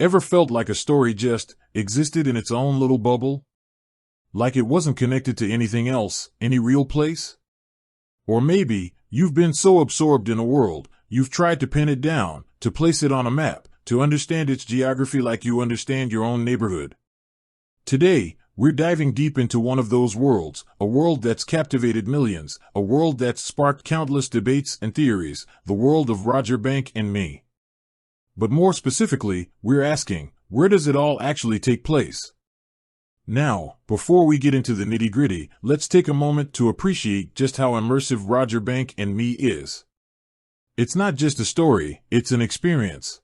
Ever felt like a story just existed in its own little bubble? Like it wasn't connected to anything else, any real place? Or maybe you've been so absorbed in a world, you've tried to pin it down, to place it on a map, to understand its geography like you understand your own neighborhood. Today, we're diving deep into one of those worlds, a world that's captivated millions, a world that's sparked countless debates and theories, the world of Roger Bank and me. But more specifically, we're asking, where does it all actually take place? Now, before we get into the nitty-gritty, let's take a moment to appreciate just how immersive Roger Bank and Me is. It's not just a story, it's an experience.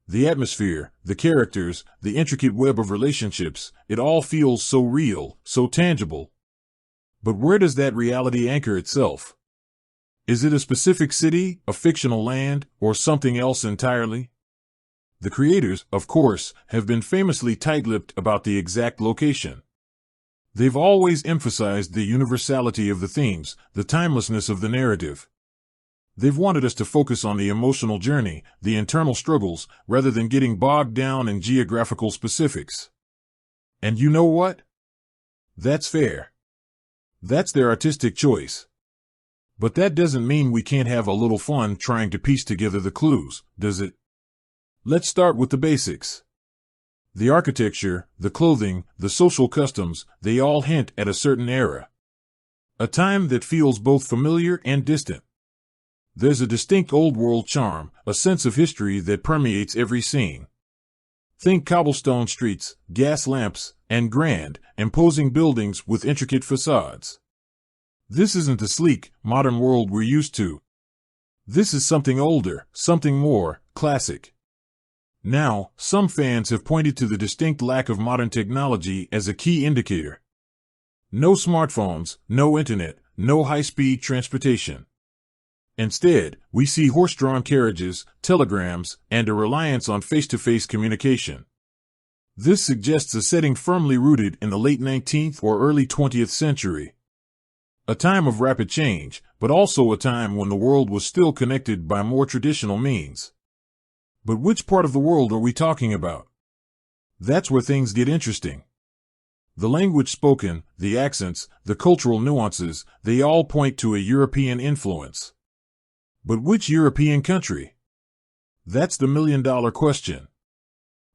The atmosphere, the characters, the intricate web of relationships, it all feels so real, so tangible. But where does that reality anchor itself? Is it a specific city, a fictional land, or something else entirely? The creators, of course, have been famously tight-lipped about the exact location. They've always emphasized the universality of the themes, the timelessness of the narrative. They've wanted us to focus on the emotional journey, the internal struggles, rather than getting bogged down in geographical specifics. And you know what? That's fair. That's their artistic choice. But that doesn't mean we can't have a little fun trying to piece together the clues, does it? Let's start with the basics. The architecture, the clothing, the social customs, they all hint at a certain era. A time that feels both familiar and distant. There's a distinct old-world charm, a sense of history that permeates every scene. Think cobblestone streets, gas lamps, and grand, imposing buildings with intricate facades. This isn't the sleek, modern world we're used to. This is something older, something more classic. Now, some fans have pointed to the distinct lack of modern technology as a key indicator. No smartphones, no internet, no high-speed transportation. Instead, we see horse-drawn carriages, telegrams, and a reliance on face-to-face communication. This suggests a setting firmly rooted in the late 19th or early 20th century. A time of rapid change, but also a time when the world was still connected by more traditional means. But which part of the world are we talking about? That's where things get interesting. The language spoken, the accents, the cultural nuances, they all point to a European influence. But which European country? That's the million-dollar question.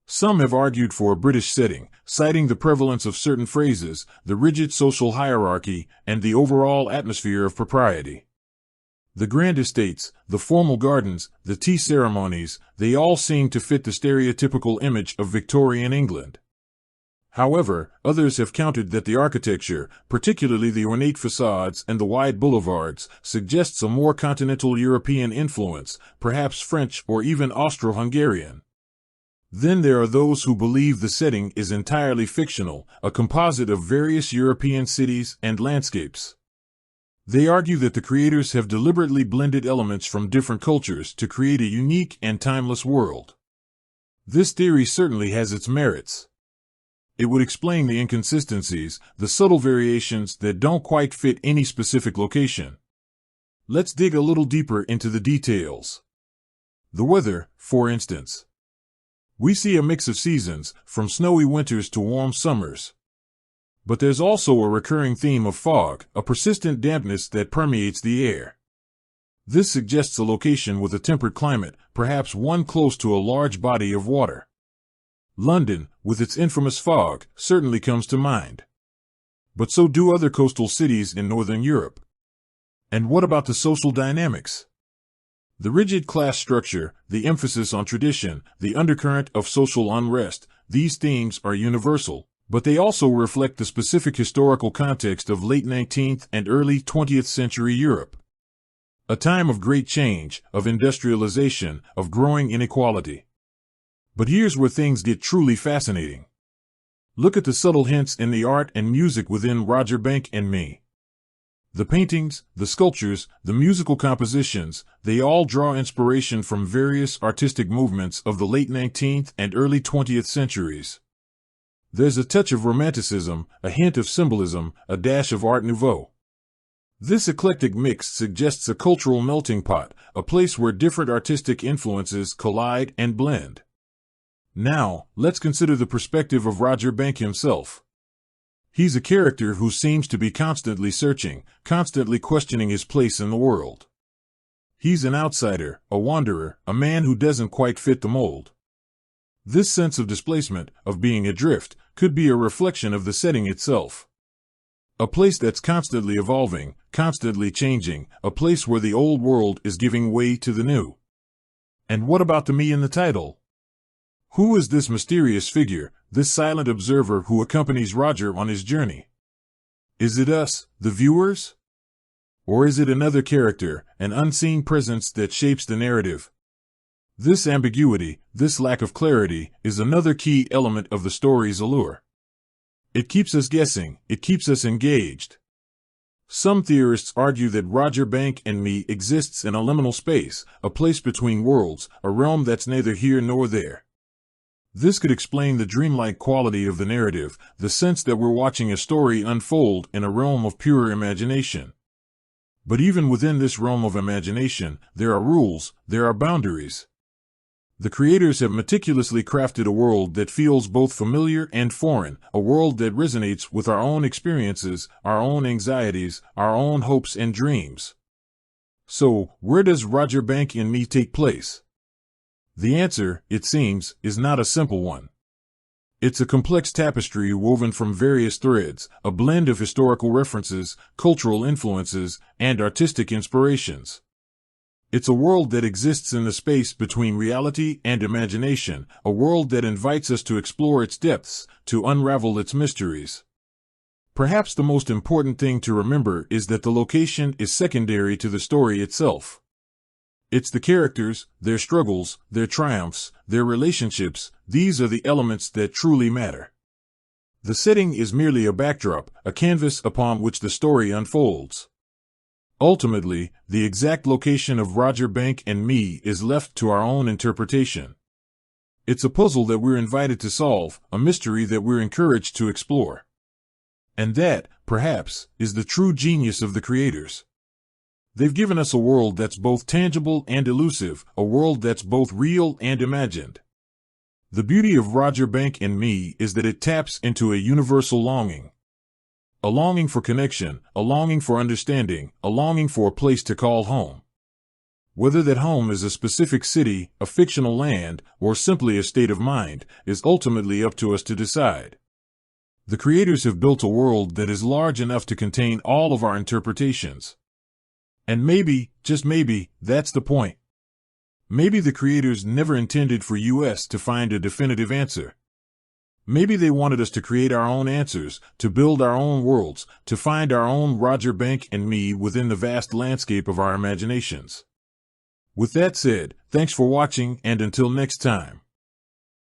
Some have argued for a British setting, citing the prevalence of certain phrases, the rigid social hierarchy, and the overall atmosphere of propriety. The grand estates, the formal gardens, the tea ceremonies, they all seem to fit the stereotypical image of Victorian England. However, others have countered that the architecture, particularly the ornate facades and the wide boulevards, suggests a more continental European influence, perhaps French or even Austro-Hungarian. Then there are those who believe the setting is entirely fictional, a composite of various European cities and landscapes. They argue that the creators have deliberately blended elements from different cultures to create a unique and timeless world. This theory certainly has its merits. It would explain the inconsistencies, the subtle variations that don't quite fit any specific location. Let's dig a little deeper into the details. The weather, for instance. We see a mix of seasons, from snowy winters to warm summers. But there's also a recurring theme of fog, a persistent dampness that permeates the air. This suggests a location with a temperate climate, perhaps one close to a large body of water. London, with its infamous fog, certainly comes to mind. But so do other coastal cities in Northern Europe. And what about the social dynamics? The rigid class structure, the emphasis on tradition, the undercurrent of social unrest, these themes are universal, but they also reflect the specific historical context of late 19th and early 20th century Europe. A time of great change, of industrialization, of growing inequality. But here's where things get truly fascinating. Look at the subtle hints in the art and music within Roger Bank and Me. The paintings, the sculptures, the musical compositions, they all draw inspiration from various artistic movements of the late 19th and early 20th centuries. There's a touch of romanticism, a hint of symbolism, a dash of Art Nouveau. This eclectic mix suggests a cultural melting pot, a place where different artistic influences collide and blend. Now, let's consider the perspective of Roger Bank himself. He's a character who seems to be constantly searching, constantly questioning his place in the world. He's an outsider, a wanderer, a man who doesn't quite fit the mold. This sense of displacement, of being adrift, could be a reflection of the setting itself. A place that's constantly evolving, constantly changing, a place where the old world is giving way to the new. And what about the me in the title? Who is this mysterious figure, this silent observer who accompanies Roger on his journey? Is it us, the viewers? Or is it another character, an unseen presence that shapes the narrative? This ambiguity, this lack of clarity, is another key element of the story's allure. It keeps us guessing, it keeps us engaged. Some theorists argue that Roger Bank and me exists in a liminal space, a place between worlds, a realm that's neither here nor there. This could explain the dreamlike quality of the narrative, the sense that we're watching a story unfold in a realm of pure imagination. But even within this realm of imagination, there are rules, there are boundaries. The creators have meticulously crafted a world that feels both familiar and foreign, a world that resonates with our own experiences, our own anxieties, our own hopes and dreams. So, where does Roger Bank and me take place? The answer, it seems, is not a simple one. It's a complex tapestry woven from various threads, a blend of historical references, cultural influences, and artistic inspirations. It's a world that exists in the space between reality and imagination, a world that invites us to explore its depths, to unravel its mysteries. Perhaps the most important thing to remember is that the location is secondary to the story itself. It's the characters, their struggles, their triumphs, their relationships, these are the elements that truly matter. The setting is merely a backdrop, a canvas upon which the story unfolds. Ultimately, the exact location of Roger Bank and me is left to our own interpretation. It's a puzzle that we're invited to solve, a mystery that we're encouraged to explore. And that, perhaps, is the true genius of the creators. They've given us a world that's both tangible and elusive, a world that's both real and imagined. The beauty of Roger Bank and me is that it taps into a universal longing. A longing for connection, a longing for understanding, a longing for a place to call home. Whether that home is a specific city, a fictional land, or simply a state of mind, is ultimately up to us to decide. The creators have built a world that is large enough to contain all of our interpretations. And maybe, just maybe, that's the point. Maybe the creators never intended for us to find a definitive answer. Maybe they wanted us to create our own answers, to build our own worlds, to find our own Roger Bank and me within the vast landscape of our imaginations. With that said, thanks for watching, and until next time.